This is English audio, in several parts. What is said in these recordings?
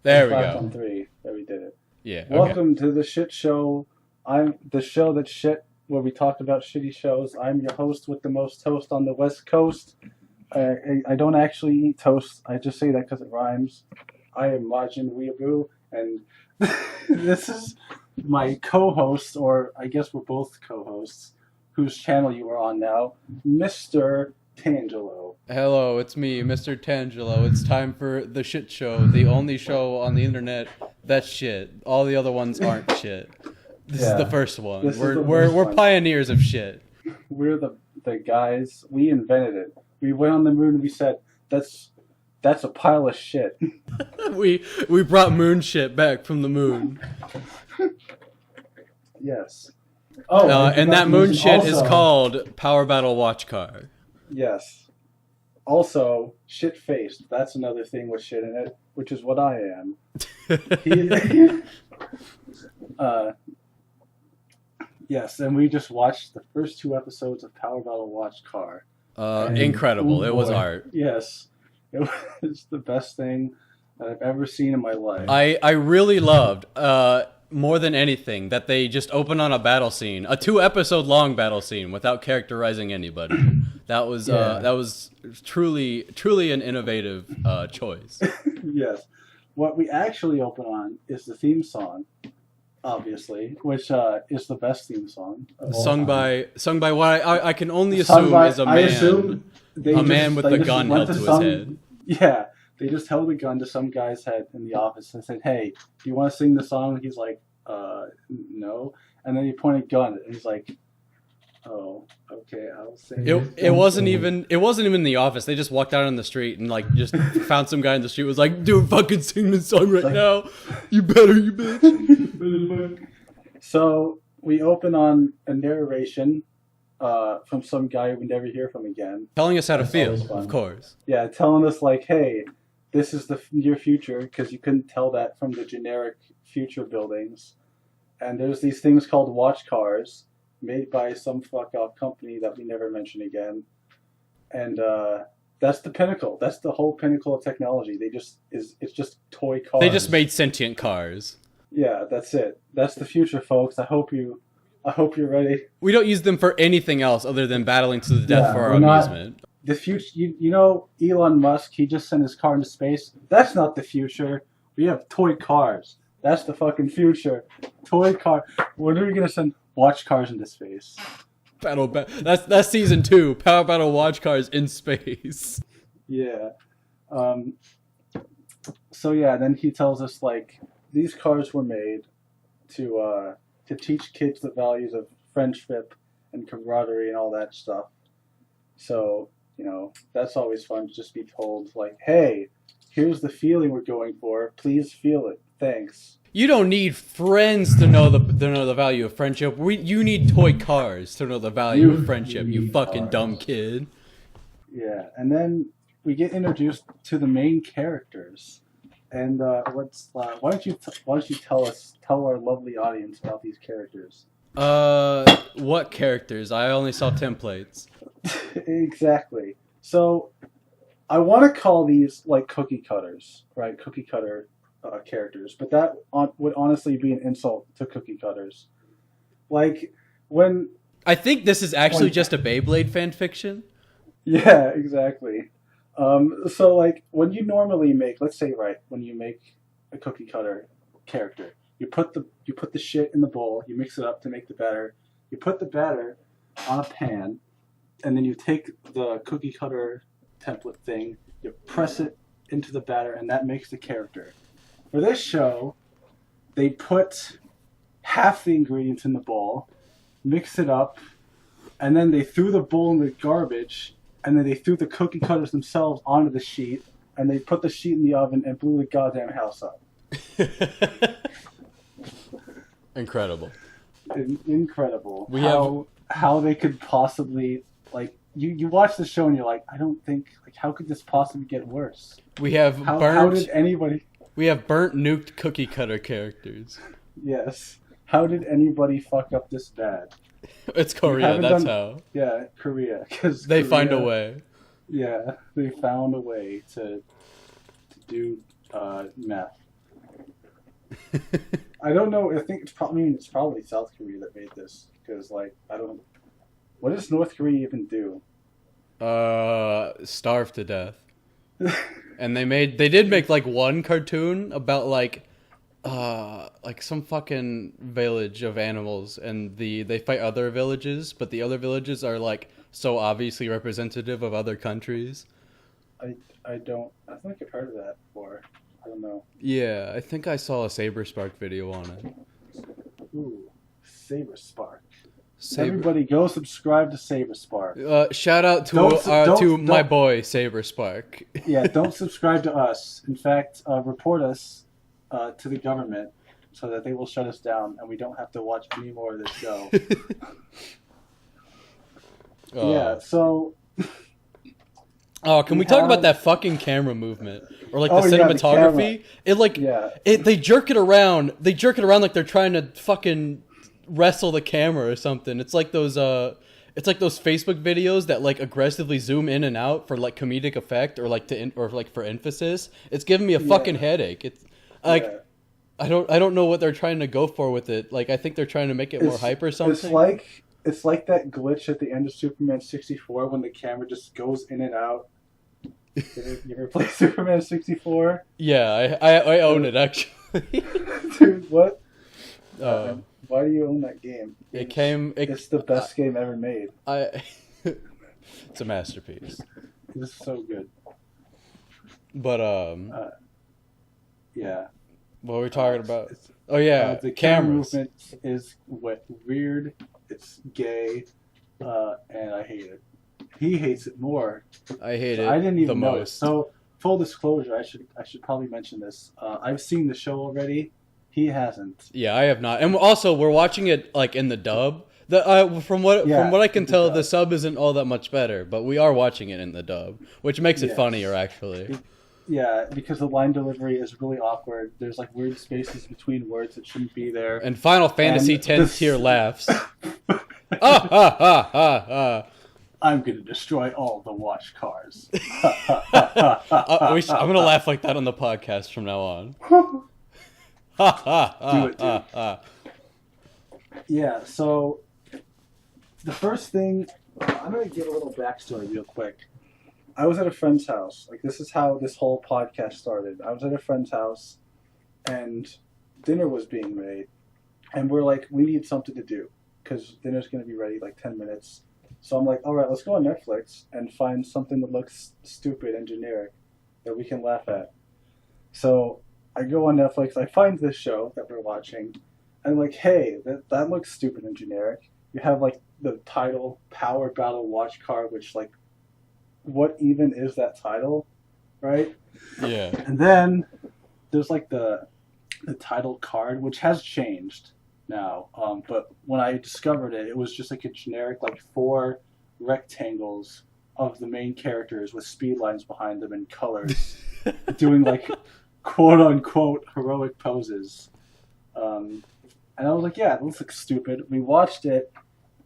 There we Clapped go. on three. There we did it. Yeah. Okay. Welcome to the Shit Show. I'm the show that's shit, where we talk about shitty shows. I'm your host with the most toast on the West Coast. I don't actually eat toast. I just say that because it rhymes. I am Majin Weeaboo, and this is my co-host, or I guess we're both co-hosts, whose channel you are on now, Mr. Tangelo. Hello, it's me, Mr. Tangelo. It's time for the Shit Show, the only show on the internet that's shit. All the other ones aren't shit. This is the first one. We're pioneers of shit. We're the guys. We invented it. We went on the moon and we said that's a pile of shit. we brought moon shit back from the moon. Yes. And that moon shit is called Power Battle Watch Car. Yes. Also, shit faced. That's another thing with shit in it, which is what I am. Yes, and we just watched the first two episodes of Power Battle Watch Car. Incredible. It was art. Yes. It was the best thing that I've ever seen in my life. I really loved, more than anything, that they just open on a battle scene, a 2-episode long battle scene without characterizing anybody. That was truly an innovative choice. Yes. What we actually open on is the theme song, obviously, which is the best theme song. Sung by what I can only assume is a man with a gun held to his head. Yeah, they just held a gun to some guy's head in the office and said, "Hey, do you want to sing the song?" He's like, no. And then he pointed a gun and he's like, "Oh, okay, I'll sing." It wasn't even in the office. They just walked out on the street and like just found some guy in the street, was like, "Dude, fucking sing this song right now. You better, you bitch." So we open on a narration from some guy we never hear from again. Telling us how to feel, of course. Yeah, telling us like, "Hey, this is the near future," because you couldn't tell that from the generic future buildings. And there's these things called watch cars made by some fuck off company that we never mention again. And that's the pinnacle. That's the whole pinnacle of technology. It's just toy cars. They just made sentient cars. Yeah, that's it. That's the future, folks. I hope you're ready. We don't use them for anything else other than battling to the death for our amusement. The future, you know, Elon Musk, he just sent his car into space. That's not the future. We have toy cars. That's the fucking future. Toy car. When are we gonna send watch cars into space? That's season 2. Power Battle Watch Cars in space. Yeah. So yeah, then he tells us like these cars were made to teach kids the values of friendship and camaraderie and all that stuff. So, you know, that's always fun to just be told like, "Hey, here's the feeling we're going for. Please feel it. Thanks." You don't need friends to know the value of friendship. You need toy cars to know the value of friendship. You fucking dumb kid. Yeah, and then we get introduced to the main characters. And why don't you tell our lovely audience about these characters? What characters? I only saw templates. Exactly. So, I want to call these like cookie cutters, right? Cookie cutter characters, but that would honestly be an insult to cookie cutters. Like when I think this is actually just a Beyblade fan fiction. Yeah, exactly. So like when you normally make, let's say, right, when you make a cookie cutter character, you put the shit in the bowl, you mix it up to make the batter, you put the batter on a pan, and then you take the cookie cutter template thing, you press it into the batter, and that makes the character. For this show, they put half the ingredients in the bowl, mix it up, and then they threw the bowl in the garbage, and then they threw the cookie cutters themselves onto the sheet, and they put the sheet in the oven and blew the goddamn house up. Incredible. Incredible. How they could possibly, like, you watch the show and you're like, I don't think, like, how could this possibly get worse? We have how did anybody... We have burnt, nuked cookie cutter characters. Yes. How did anybody fuck up this bad? It's Korea, that's how. Yeah, Korea. Cause they find a way. Yeah, they found a way to do meth. I don't know. I think it's probably South Korea that made this because, like, I don't. What does North Korea even do? Starve to death. And they did make like one cartoon about like some fucking village of animals, and they fight other villages, but the other villages are like so obviously representative of other countries. I think I've heard of that before. I don't know. Yeah, I think I saw a Saberspark video on it. Ooh, Saberspark. Everybody go subscribe to Saberspark. Shout out to my boy Saberspark. Yeah, don't subscribe to us. In fact, report us to the government so that they will shut us down and we don't have to watch any more of this show. Yeah, so... Can we talk about that fucking camera movement or like the cinematography? They jerk it around. They jerk it around like they're trying to fucking wrestle the camera or something. It's like those Facebook videos that like aggressively zoom in and out for like comedic effect or like for emphasis. It's giving me a fucking headache. It's like I don't know what they're trying to go for with it. Like I think they're trying to make it more hype or something. It's like that glitch at the end of Superman 64 when the camera just goes in and out. You ever play Superman 64? Yeah, I own it actually. Dude, what? Why do you own that game? It's the best game ever made. It's a masterpiece. It's so good. But yeah. What were we talking about? Oh yeah, the camera movement is weird. It's gay, and I hate it. He hates it more. I hate it. I didn't even know most. It. So full disclosure, I should probably mention this. I've seen the show already. He hasn't. Yeah, I have not. And also, we're watching it like in the dub. From what I can tell, the sub isn't all that much better, but we are watching it in the dub, which makes it funnier actually. Yeah, because the line delivery is really awkward. There's like weird spaces between words that shouldn't be there. And Final Fantasy X tier laughs. I'm going to destroy all the watch cars. I'm going to laugh like that on the podcast from now on. Do it, dude. Yeah, so the first thing, I'm going to give a little backstory real quick. I was at a friend's house. Like, this is how this whole podcast started. I was at a friend's house, and dinner was being made. And we're like, we need something to do, because dinner's going to be ready like 10 minutes. So I'm like, all right, let's go on Netflix and find something that looks stupid and generic that we can laugh at. So I go on Netflix, I find this show that we're watching, and I'm like, hey, that looks stupid and generic. You have like the title, Power Battle Watch Car, which like, what even is that title, right? Yeah. And then there's like the title card, which has changed now, but when I discovered it, it was just like a generic like 4 rectangles of the main characters with speed lines behind them and colors doing like quote unquote heroic poses, and I was like, yeah, this looks stupid. We watched it,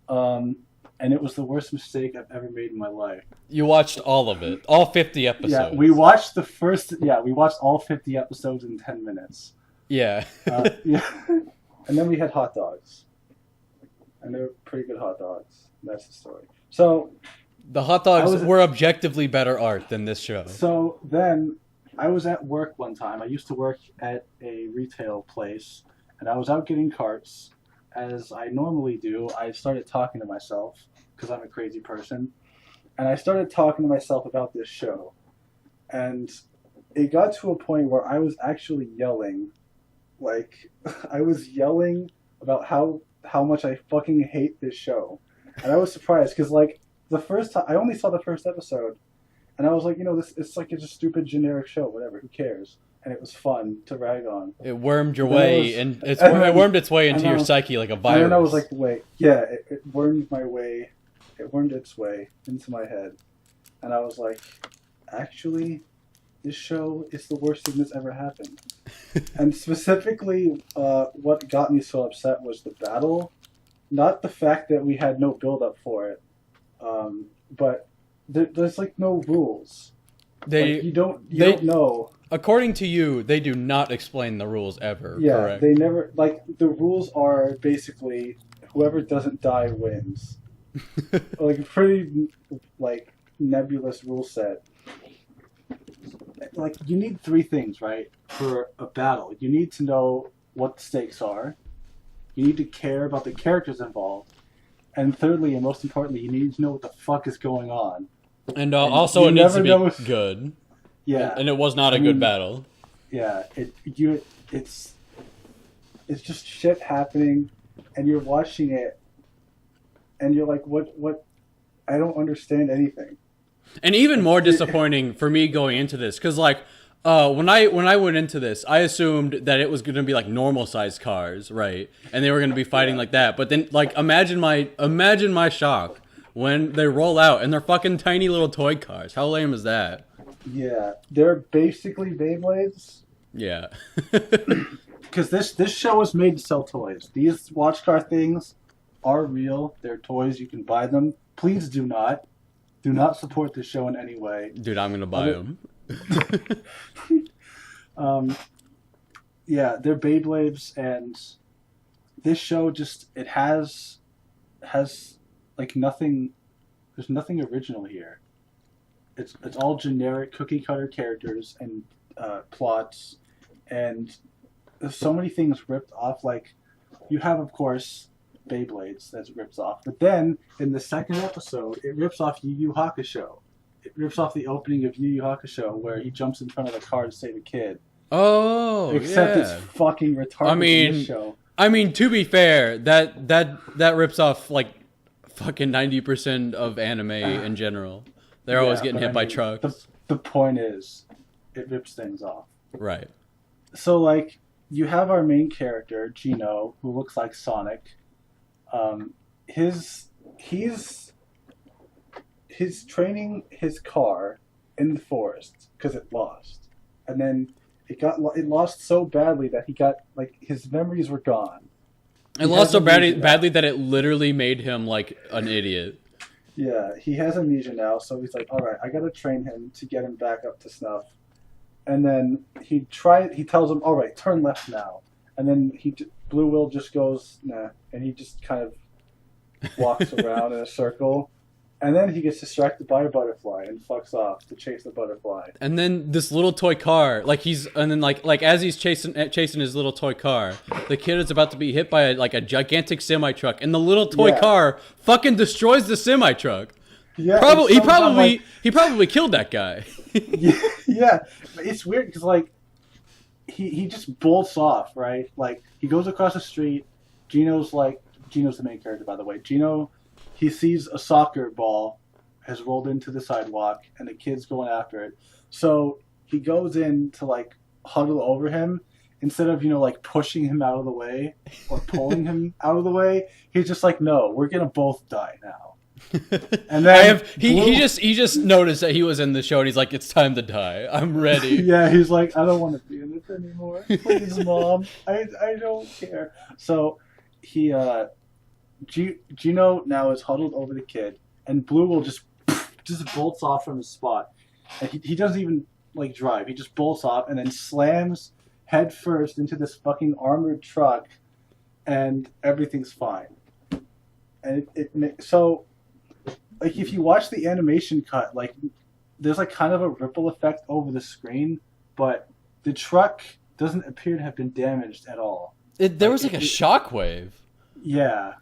and it was the worst mistake I've ever made in my life. You watched all of it, all 50 episodes. Yeah, we watched we watched all 50 episodes in 10 minutes. Yeah. Yeah. And then we had hot dogs. And they were pretty good hot dogs. That's the story. So the hot dogs were objectively better art than this show. So then I was at work one time. I used to work at a retail place, and I was out getting carts. As I normally do, I started talking to myself, because I'm a crazy person. And I started talking to myself about this show. And it got to a point where I was actually yelling. Like, I was yelling about how much I fucking hate this show. And I was surprised, because, like, the first time, I only saw the first episode, and I was like, it's like it's a stupid generic show, whatever, who cares? And it was fun to rag on. It wormed your way, it wormed its way into your psyche like a virus. And then I was like, wait, yeah, it wormed its way into my head. And I was like, actually, this show is the worst thing that's ever happened. And specifically, what got me so upset was the battle. Not the fact that we had no build-up for it, but there's like no rules. Like, you don't know. According to you, they do not explain the rules ever. Yeah, correct? They never, like, the rules are basically whoever doesn't die wins. Like, a pretty, like, nebulous rule set. Like, you need 3 things, right, for a battle. You need to know what the stakes are. You need to care about the characters involved. And thirdly, and most importantly, you need to know what the fuck is going on. And also, it needs to be good. Yeah. And it was not a good battle. Yeah. It's just shit happening, and you're watching it, and you're like, what? I don't understand anything. And even more disappointing for me going into this, because like when I went into this, I assumed that it was going to be like normal sized cars, right? And they were going to be fighting like that. But then, like, imagine my shock when they roll out and they're fucking tiny little toy cars. How lame is that? Yeah, they're basically Beyblades. Yeah. Because this show was made to sell toys. These watch car things are real. They're toys. You can buy them. Please do not. Do not support this show in any way. Dude, I'm going to buy them. Yeah, they're Beyblades, and this show just, it has like nothing, there's nothing original here. It's all generic cookie cutter characters and plots, and there's so many things ripped off. Like, you have, of course, Beyblades that rips off, but then in the second episode it rips off Yu Yu Hakusho. It rips off the opening of Yu Yu Hakusho where he jumps in front of the car to save a kid. Oh, except yeah. It's fucking retarded in this show. I mean, to be fair, that rips off like fucking 90% of anime in general. They're always getting hit by trucks. The point is, it rips things off. Right. So, like, you have our main character, Gino, who looks like Sonic. He's training his car in the forest because it lost, and then it lost so badly that he got, like, his memories were gone. It lost so badly that it literally made him like an idiot. Yeah, he has amnesia now, so he's like, all right, I gotta train him to get him back up to snuff. And then he tells him, all right, turn left now. And then Blue Will just goes, nah, and he just kind of walks around in a circle. And then he gets distracted by a butterfly and fucks off to chase the butterfly. And then this little toy car, like as he's chasing his little toy car, the kid is about to be hit by a gigantic semi truck, and the little toy car fucking destroys the semi truck. Yeah, he probably killed that guy. Yeah, it's weird because, like, he just bolts off, right? Like, he goes across the street. Gino's the main character, by the way. Gino, he sees a soccer ball has rolled into the sidewalk, and the kid's going after it. So he goes in to, like, huddle over him. Instead of, like, pushing him out of the way or pulling him out of the way, he's just like, no, we're gonna both die now. And then he just noticed that he was in the show, and he's like, it's time to die. I'm ready. Yeah, he's like, I don't want to be in this anymore. Please, Mom. I don't care. So he Gino now is huddled over the kid, and Blue will just bolts off from his spot. And he doesn't even, like, drive. He just bolts off and then slams head first into this fucking armored truck, and everything's fine. And so, like, if you watch the animation cut, like, there's, like, kind of a ripple effect over the screen, but the truck doesn't appear to have been damaged at all. There was a shockwave. Yeah,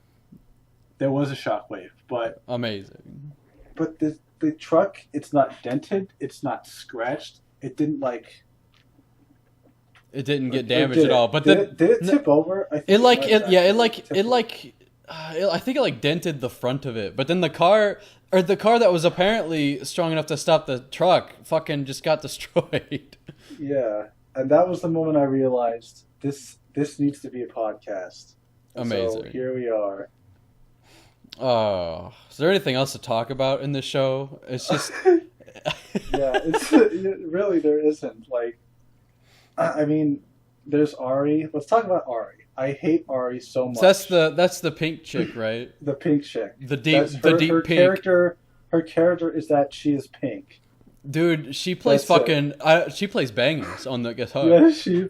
there was a shockwave, but amazing. But the truck, it's not dented, it's not scratched. It didn't get damaged at all. But did it tip over? I think I think it like dented the front of it, but then the car that was apparently strong enough to stop the truck fucking just got destroyed. Yeah, and that was the moment I realized this needs to be a podcast. Amazing. So here we are. Oh, is there anything else to talk about in this show? It's just yeah, really there isn't. Like, I mean, there's Ari. Let's talk about Ari. I hate Ari so much. So that's the pink chick, right? The pink chick. The deep pink. Her character is that she is pink. Dude, she plays she plays bangers on the guitar. Yeah, she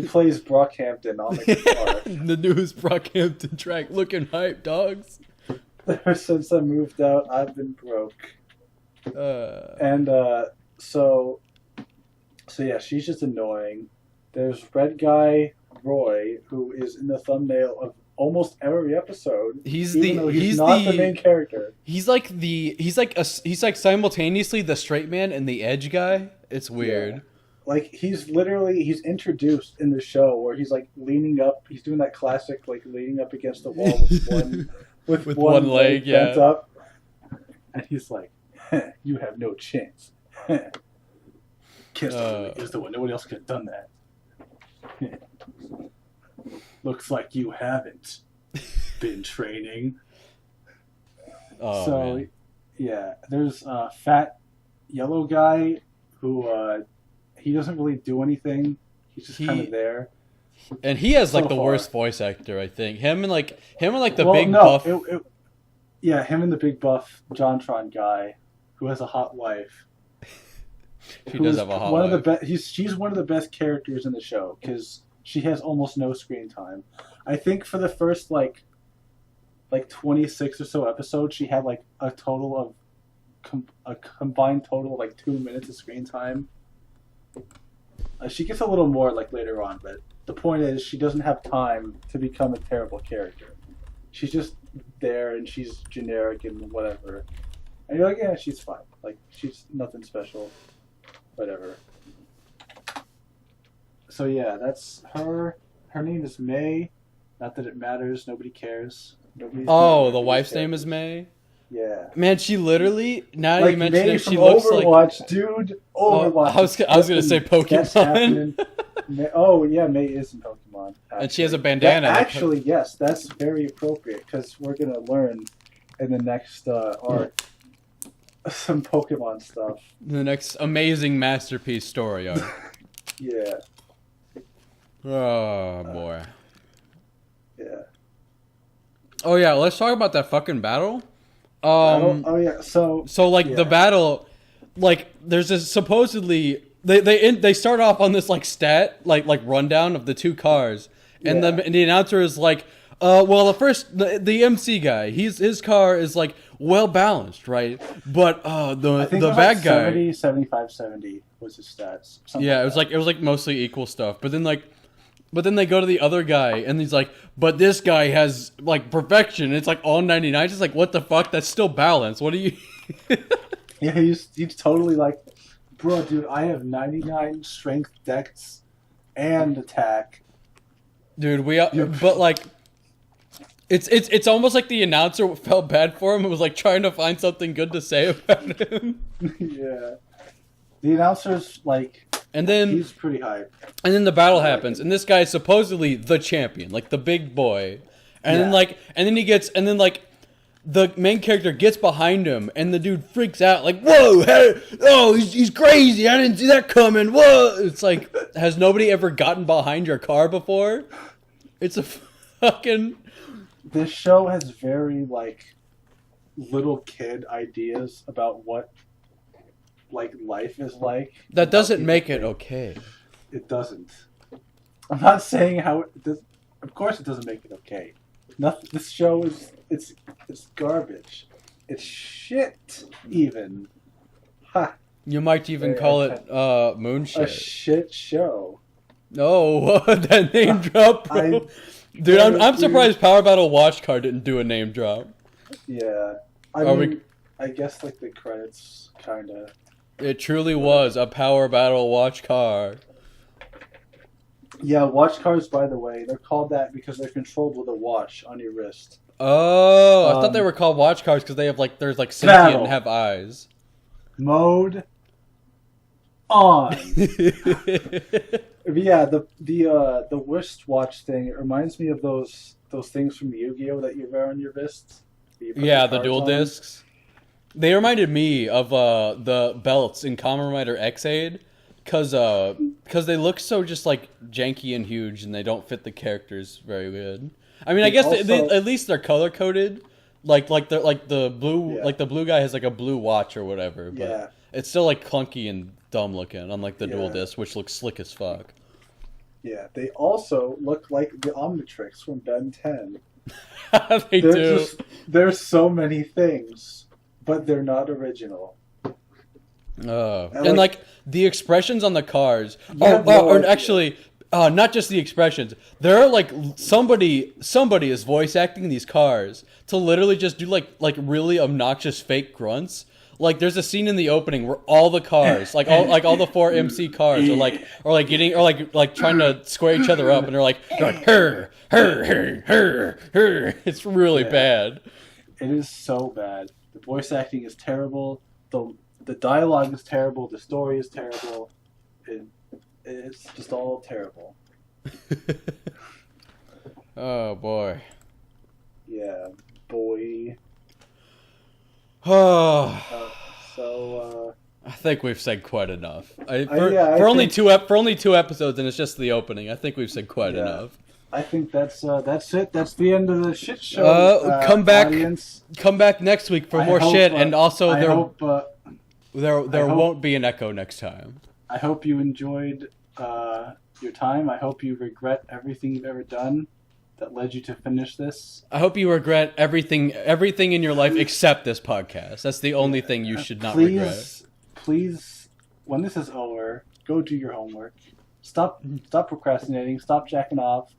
plays Brockhampton on the guitar. The newest Brockhampton track, looking hype, dogs. Ever since I moved out, I've been broke. So yeah, she's just annoying. There's Red Guy Roy, who is in the thumbnail of almost every episode. He's not the main character. He's like simultaneously the straight man and the edge guy. It's weird. Yeah. Like he's introduced in the show where he's like leaning up. He's doing that classic like leaning up against the wall with one leg bent up, and he's like, "You have no chance." Kiss is the one. Nobody else could have done that. Looks like you haven't been training. Man. Yeah, there's a fat yellow guy who he doesn't really do anything. He's just kind of there. And he has like the worst voice actor, I think. Him and the big buff. Yeah, him and the big buff JonTron guy who has a hot wife. She does have a hot wife. She's one of the best characters in the show because she has almost no screen time. I think for the first like 26 or so episodes, she had like a total of a combined total of like 2 minutes of screen time. She gets a little more like later on, but the point is she doesn't have time to become a terrible character. She's just there and she's generic and whatever. And you're like, yeah, she's fine. Like she's nothing special. Whatever. So yeah, that's her. Her name is May. Not that it matters. Nobody cares. The wife's name is May? Yeah. Man, she literally, now that you mention May it, she from looks Overwatch, dude. Overwatch. I was going to say Pokemon. May is in Pokemon. Actually. And she has a bandana. Actually, yes, that's very appropriate because we're going to learn in the next arc some Pokemon stuff. The next amazing masterpiece story arc. Yeah. Oh, boy. Yeah. Oh, yeah, let's talk about that fucking battle. The battle, like, there's this supposedly... They start off on this, like, like rundown of the two cars. And the announcer is like, the MC guy, his car is, like, well-balanced, right? But the bad guy... 70, 75, 70 was his stats. Yeah, it was like mostly equal stuff. But then they go to the other guy, and he's like, but this guy has, like, perfection. And it's, like, all 99. It's like, what the fuck? That's still balanced. What do you... Yeah, he's totally like, bro, dude, I have 99 strength, dex, and attack. Dude, but, like, it's almost like the announcer felt bad for him and was, like, trying to find something good to say about him. Yeah. The announcer's, like... And then he's pretty hype. And then the battle happens, and this guy is supposedly the champion, like the big boy. And then the main character gets behind him, and the dude freaks out, like, "Whoa! He's crazy! I didn't see that coming! Whoa!" It's like, has nobody ever gotten behind your car before? It's a fucking. This show has very like little kid ideas about what. Like life is like. That doesn't make it okay. It doesn't. I'm not saying how it does. Of course, it doesn't make it okay. Nothing. This show is it's garbage. It's shit. Even. Ha. You might even call it moon shit. A shit show. No, that name drop, bro. Dude, I'm surprised Power Battle Watch Car didn't do a name drop. Yeah, I guess like the credits kind of. It truly was a Power Battle Watch Car. Yeah, watch cars, by the way, they're called that because they're controlled with a watch on your wrist. Oh, I thought they were called watch cars because they have like there's sentient and have eyes. Mode on. Yeah, the wrist watch thing. It reminds me of those things from Yu-Gi-Oh that you wear on your wrists. Yeah, the dual discs. They reminded me of the belts in Kamen Rider X-Aid because they look so just like janky and huge and they don't fit the characters very good. I mean, I guess at least they're color coded. Like the blue guy has like a blue watch or whatever. But yeah. it's still like clunky and dumb looking, unlike the dual disc, which looks slick as fuck. Yeah, they also look like the Omnitrix from Ben 10. They do. There's so many things, but they're not original. And like the expressions on the cars, actually, not just the expressions. There are like somebody is voice acting these cars to literally just do like really obnoxious fake grunts. Like there's a scene in the opening where all the cars, like all the 4 MC cars are like trying to square each other up, and they're like her. It's really bad. It is so bad. The voice acting is terrible. The dialogue is terrible. The story is terrible. It's just all terrible. Oh boy. Yeah, boy. So I think we've said quite enough. For only two episodes, and it's just the opening. I think we've said quite enough. I think that's it. That's the end of the shit show. Come back next week for more shit, and also there won't be an echo next time. I hope you enjoyed your time. I hope you regret everything you've ever done that led you to finish this. I hope you regret everything in your life except this podcast. That's the only thing you should not regret. Please, when this is over, go do your homework. Stop procrastinating. Stop jacking off.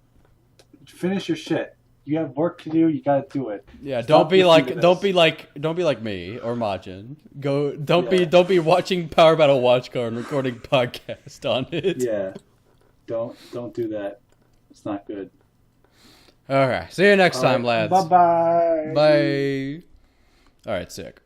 Finish your shit. You have work to do. You gotta do it. Yeah, don't be like me or Majin. Don't be watching Power Battle Watch Car and recording podcast on it. Yeah, don't do that. It's not good. All right. See you next time, lads. Bye-bye. Bye. All right, sick.